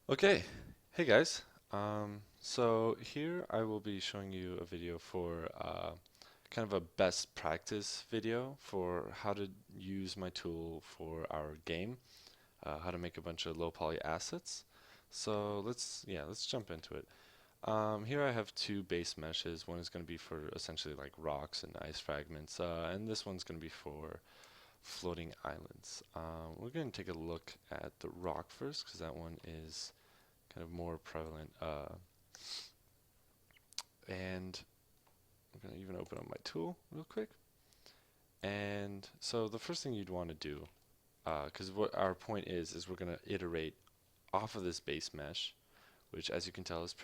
Okay, hey guys. So here I will be showing you a video for kind of a best practice video for how to use my tool for our game, how to make a bunch of low poly assets. So let's jump into it. Here I have two base meshes. One is going to be for essentially like rocks and ice fragments, and this one's going to be for floating islands. We're going to take a look at the rock first because that one is kind of more prevalent. And I'm going to even open up my tool real quick. And so the first thing you'd want to do, because what our point is we're going to iterate off of this base mesh, which as you can tell oops,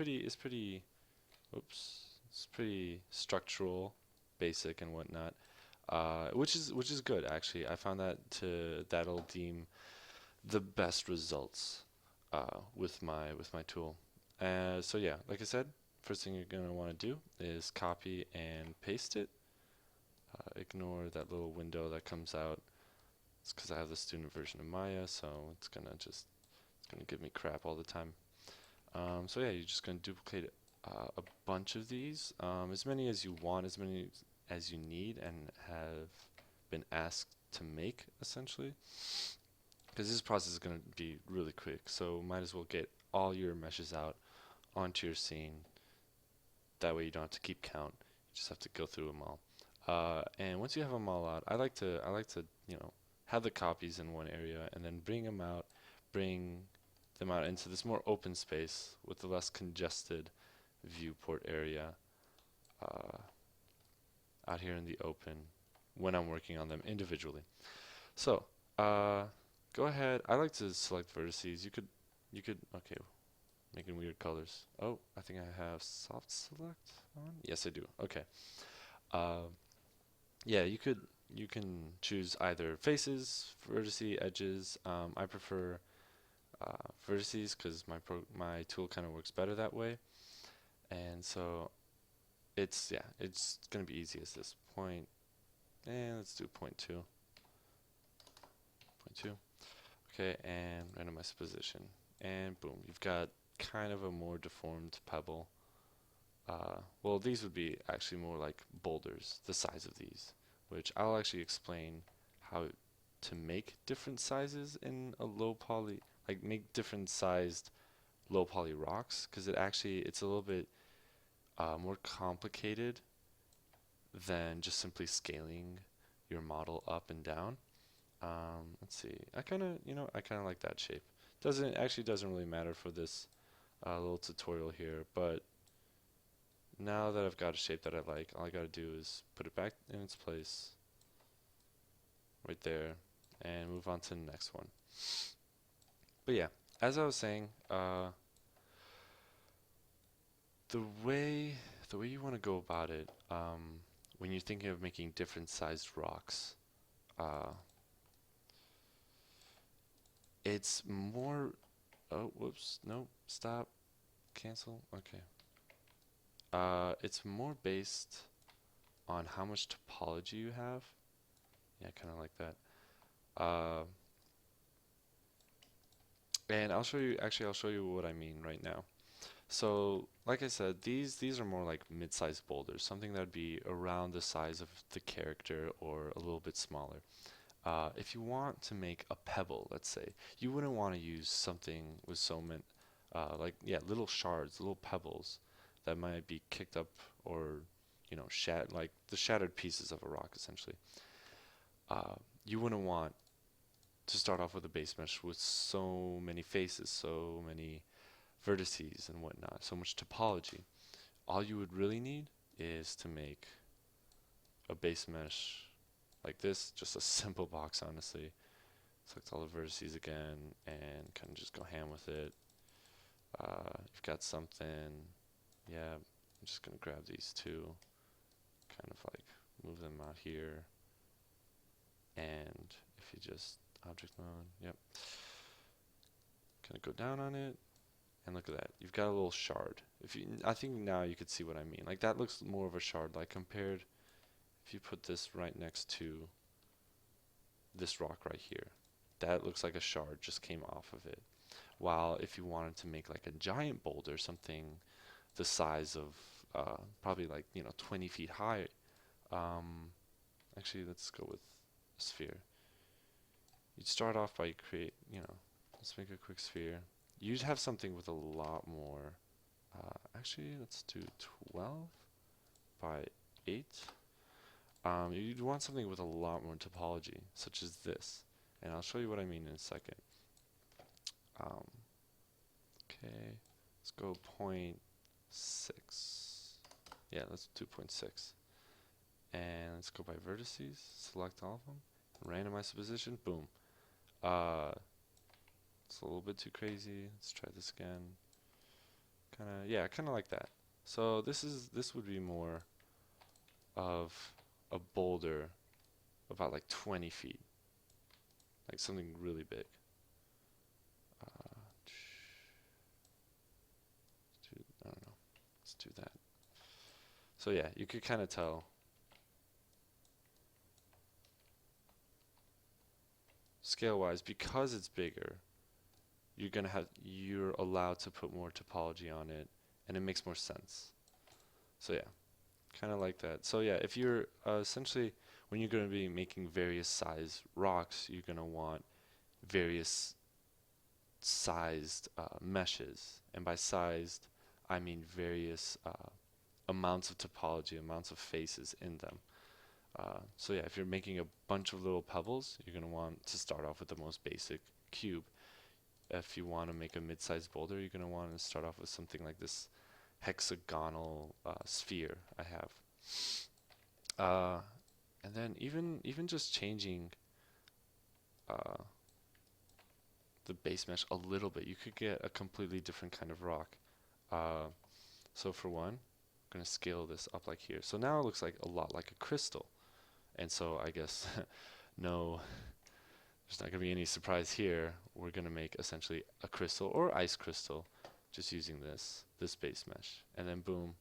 it's pretty structural, basic and whatnot, which is good actually. I found that'll deem the best results with my tool. So yeah, like I said, first thing you're gonna want to do is copy and paste it. Ignore that little window that comes out. It's because I have the student version of Maya, so it's gonna give me crap all the time. So yeah, you're just gonna duplicate a bunch of these, as many as you want, as many as you need, and have been asked to make essentially. Because this process is going to be really quick, so might as well get all your meshes out onto your scene. That way you don't have to keep count. You just have to go through them all. And once you have them all out, I like to have the copies in one area and then bring them out into this more open space with the less congested viewport area uh, out here in the open when I'm working on them individually. So, uh, go ahead. I like to select vertices. Okay, making weird colors. Oh, I think I have soft select on. Yes, I do. Okay. Uh, yeah, you can choose either faces, vertices, edges. I prefer vertices because my tool kind of works better that way. And so it's gonna be easy as this point. And let's do point two. Point two. Okay, and randomize position. And boom, you've got kind of a more deformed pebble. Well, these would be actually more like boulders, the size of these, which I'll actually explain how to make different sizes in a low poly, like make different sized low poly rocks, because it's a little bit more complicated than just simply scaling your model up and down. Let's see. I kind of like that shape. Doesn't really matter for this little tutorial here, but now that I've got a shape that I like, all I gotta do is put it back in its place right there and move on to the next one. But yeah, as I was saying, the way the way you want to go about it, when you're thinking of making different sized rocks, uh, it's more. Oh, whoops! No, stop, cancel. Okay. It's more based on how much topology you have. Yeah, kind of like that. Uh, and I'll show you what I mean right now. So, like I said, these are more like mid-sized boulders, something that would be around the size of the character or a little bit smaller. If you want to make a pebble, let's say, you wouldn't want to use something with so many, like yeah, little shards, little pebbles that might be kicked up or like the shattered pieces of a rock, essentially. You wouldn't want to start off with a base mesh with so many faces, so many vertices and whatnot, so much topology. All you would really need is to make a base mesh like this, just a simple box, honestly. Select all the vertices again and kind of just go ham with it. You've got something, yeah, I'm just gonna grab these two, kind of like move them out here, and if you just object mode, yep, kind of go down on it, and look at that. You've got a little shard. I think now you could see what I mean. Like that looks more of a shard, like compared if you put this right next to this rock right here. That looks like a shard just came off of it. While if you wanted to make like a giant boulder, something the size of probably like 20 feet high. Um, Actually, let's go with a sphere. You'd start off by let's make a quick sphere. You'd have something with a lot more. Actually, let's do 12 by 8. You'd want something with a lot more topology, such as this. And I'll show you what I mean in a second. Um, okay, let's go 0.6. Yeah, let's do 0.6. And let's go by vertices, select all of them, randomize the position, boom. It's a little bit too crazy. Let's try this again. Kinda like that. So this would be more of a boulder about like 20 feet, like something really big. I don't know. Let's do that. So yeah, you could kind of tell. Scale-wise, because it's bigger, you're allowed to put more topology on it, and it makes more sense. So yeah, kind of like that. So yeah, if you're essentially when you're going to be making various size rocks, you're going to want various sized meshes, and by sized, I mean various amounts of topology, amounts of faces in them. So yeah, if you're making a bunch of little pebbles, you're going to want to start off with the most basic cube. If you want to make a mid-sized boulder, you're going to want to start off with something like this hexagonal sphere I have. And then even just changing uh, the base mesh a little bit, you could get a completely different kind of rock. Uh, so for one, I'm going to scale this up like here. So now it looks like a lot like a crystal. And so I guess no, there's not going to be any surprise here. We're going to make essentially a crystal or ice crystal just using this base mesh. And then boom,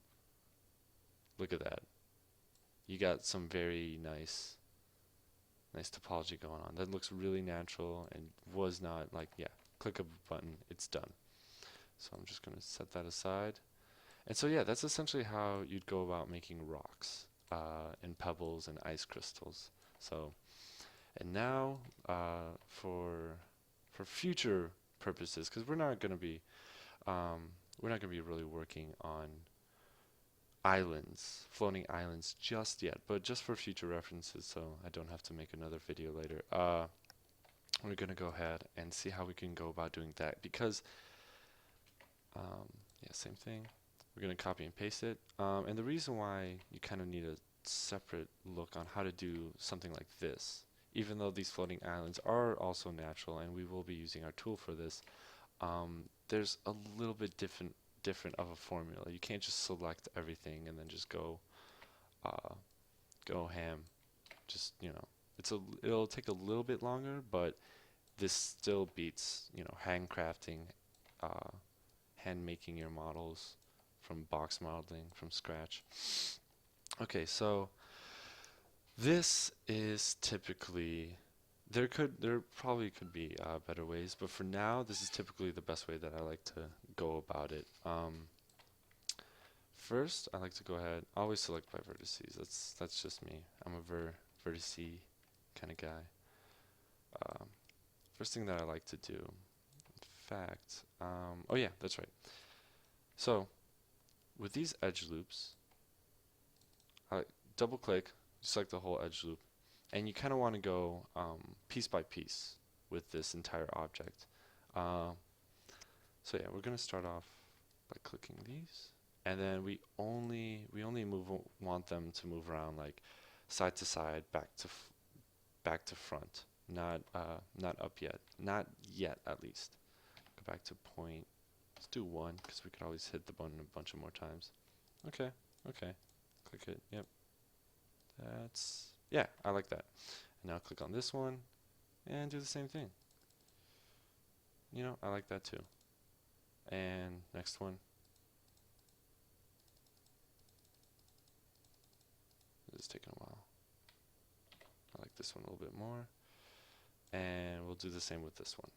look at that. You got some very nice topology going on. That looks really natural and was not like, yeah, click a button, it's done. So I'm just going to set that aside. And so yeah, that's essentially how you'd go about making rocks and pebbles and ice crystals. So, and now for future purposes, because we're not going to be really working on islands, floating islands just yet, but just for future references, so I don't have to make another video later. We're gonna go ahead and see how we can go about doing that because, yeah, same thing. We're gonna copy and paste it, and the reason why you kind of need a separate look on how to do something like this, even though these floating islands are also natural, and we will be using our tool for this, there's a little bit different of a formula. You can't just select everything and then just go ham. Just it'll take a little bit longer, but this still beats handcrafting, uh, hand making your models from box modeling from scratch. Okay, so this is typically there probably could be better ways, but for now this is typically the best way that I like to go about it. First, I like to go ahead, always select by vertices. That's just me. I'm a vertice kind of guy. Um, First thing that I like to do, in fact, oh yeah, that's right. So with these edge loops, I double click, select the whole edge loop, and you kind of want to go piece by piece with this entire object. Uh, so yeah, we're gonna start off by clicking these, and then we only want them to move around like side to side, back to front, not up yet, not yet at least. Go back to point. Let's do 1 because we could always hit the button a bunch of more times. Okay, okay, click it. Yep, yeah, I like that. And now click on this one and do the same thing. I like that too. And next one. It's taking a while. I like this one a little bit more. And we'll do the same with this one.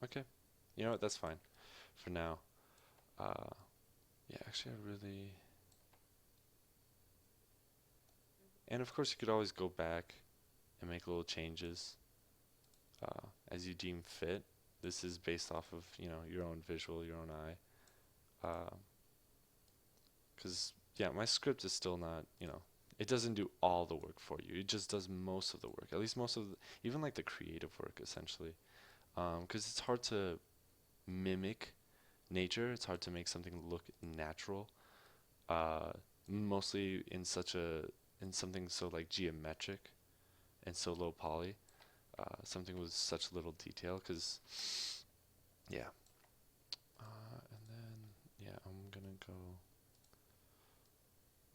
Okay. You know what? That's fine for now. Uh, yeah, actually, I really. And of course, you could always go back and make little changes as you deem fit. This is based off of, your own visual, your own eye. Because, yeah, my script is still not, it doesn't do all the work for you. It just does most of the work, at least most of the, even like the creative work, essentially. Because it's hard to mimic nature. It's hard to make something look natural. Uh, Mostly in something so like geometric and so low poly. Something with such little detail. Because yeah. And then yeah, I'm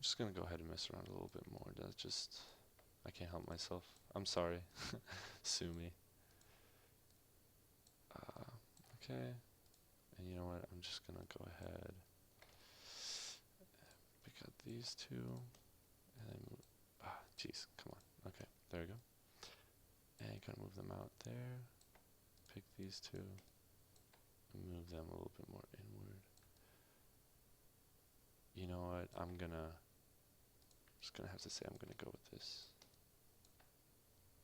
just gonna go ahead and mess around a little bit more. That's just I can't help myself. I'm sorry. Sue me. Uh, okay. And you know what? I'm just gonna go ahead, pick out these two, and then move. Jeez, come on. Okay, there we go. And you gonna move them out there. Pick these two and move them a little bit more inward. You know what? Just gonna have to say I'm gonna go with this.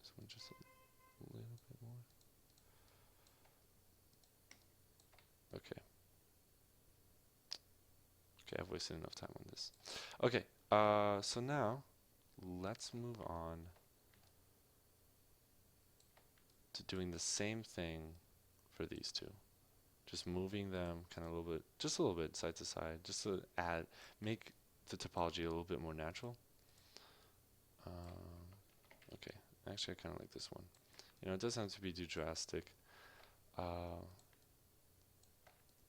This one just a little bit more. Okay. Okay, I've wasted enough time on this. Okay, so now let's move on to doing the same thing for these two. Just moving them kind of a little bit, just a little bit side to side, just to make the topology a little bit more natural. Okay, actually I kind of like this one. It doesn't have to be too drastic.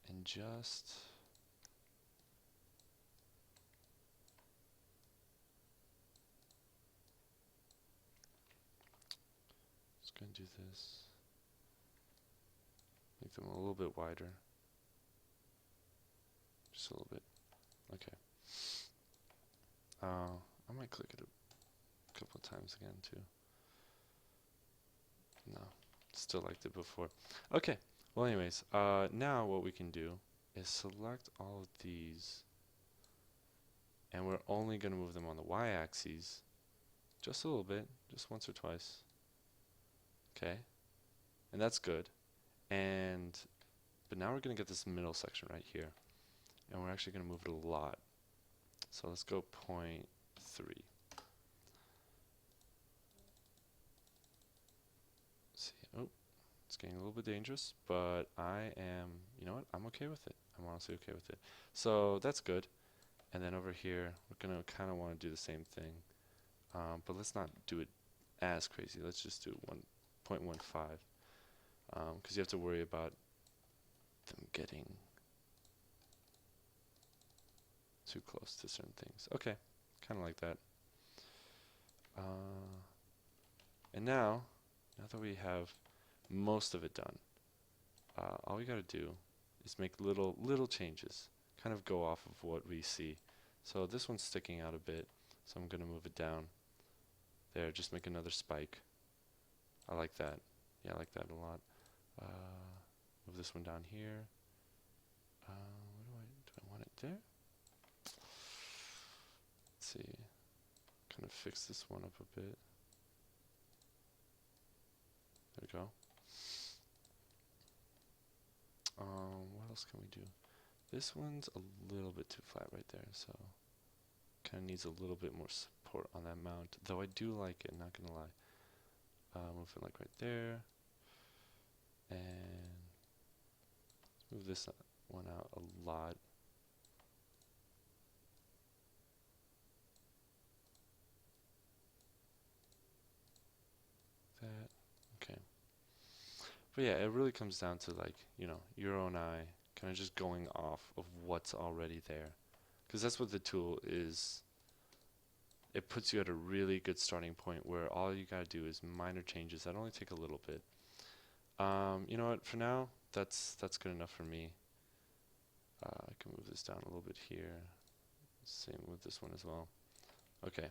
And just gonna do this. Make them a little bit wider. Just a little bit. Okay. I might click it a couple of times again too. No, still liked it before. Okay. Well, anyways, now what we can do is select all of these, and we're only gonna move them on the y-axis, just a little bit, just once or twice. Okay. And that's good. But now we're gonna get this middle section right here, and we're actually gonna move it a lot. So let's go 0.3. See, oh, it's getting a little bit dangerous, but you know what? I'm okay with it. I'm honestly okay with it. So that's good. And then over here, we're gonna kind of want to do the same thing, but let's not do it as crazy. Let's just do 1.15, because you have to worry about them getting too close to certain things. Okay, kind of like that. And now that we have most of it done, all we gotta do is make little changes, kind of go off of what we see. So this one's sticking out a bit, so I'm gonna move it down. There, just make another spike. I like that. Yeah, I like that a lot. Move this one down here. Do I want it there? Let's see. Kind of fix this one up a bit. There we go. What else can we do? This one's a little bit too flat right there, so kind of needs a little bit more support on that mount. Though I do like it, not gonna lie. Move it like right there, and move this one out a lot. That okay. But yeah, it really comes down to like your own eye, kind of just going off of what's already there, because that's what the tool is. It puts you at a really good starting point where all you gotta do is minor changes that only take a little bit. You know what? For now, that's good enough for me. I can move this down a little bit here. Same with this one as well. Okay.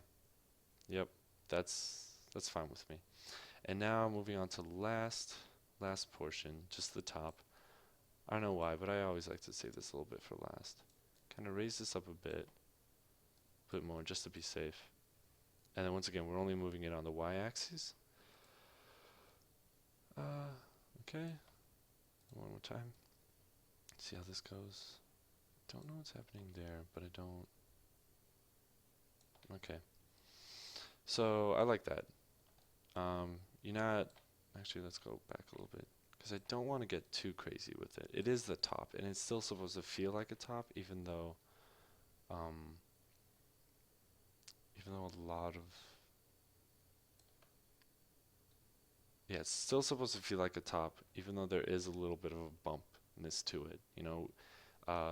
Yep. That's fine with me. And now moving on to last. last portion, just the top. I don't know why, but I always like to save this a little bit for last. Kind of raise this up a bit more just to be safe. And then once again, we're only moving it on the y-axis. Okay, one more time. See how this goes. Don't know what's happening there, but I don't. Okay. So I like that. You're not. Actually, let's go back a little bit because I don't want to get too crazy with it. It is the top, and it's still supposed to feel like a top, um, even though a lot of yeah, it's still supposed to feel like a top, even though there is a little bit of a bumpness to it.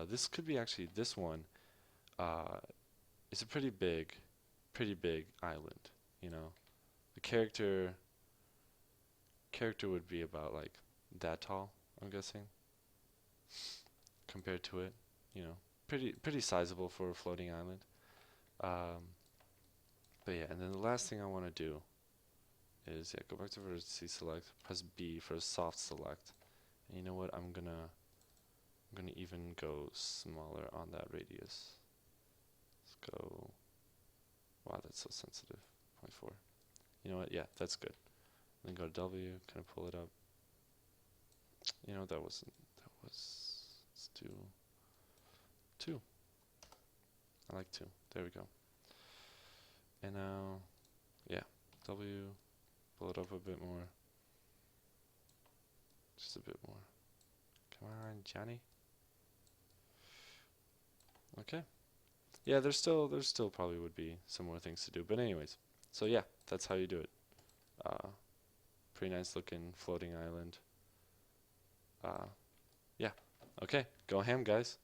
This could be actually this one. Uh, it's a pretty big island. You know, the character would be about like that tall, I'm guessing, compared to it. You know, pretty sizable for a floating island. Um, but yeah, and then the last thing I want to do is go back to vertice select, press B for a soft select. And you know what? I'm gonna even go smaller on that radius. Let's go. Wow, that's so sensitive. zero point 0.4. You know what? Yeah, that's good. Then go to W, kind of pull it up. You know, that wasn't. That was. Let's do 2. I like 2. There we go. And now, yeah, W, pull it up a bit more. Just a bit more. Come on, Johnny. Okay. Yeah, there's still probably would be some more things to do. But anyways, so yeah, that's how you do it. Uh, Pretty nice looking floating island. Yeah. Okay, go ham, guys.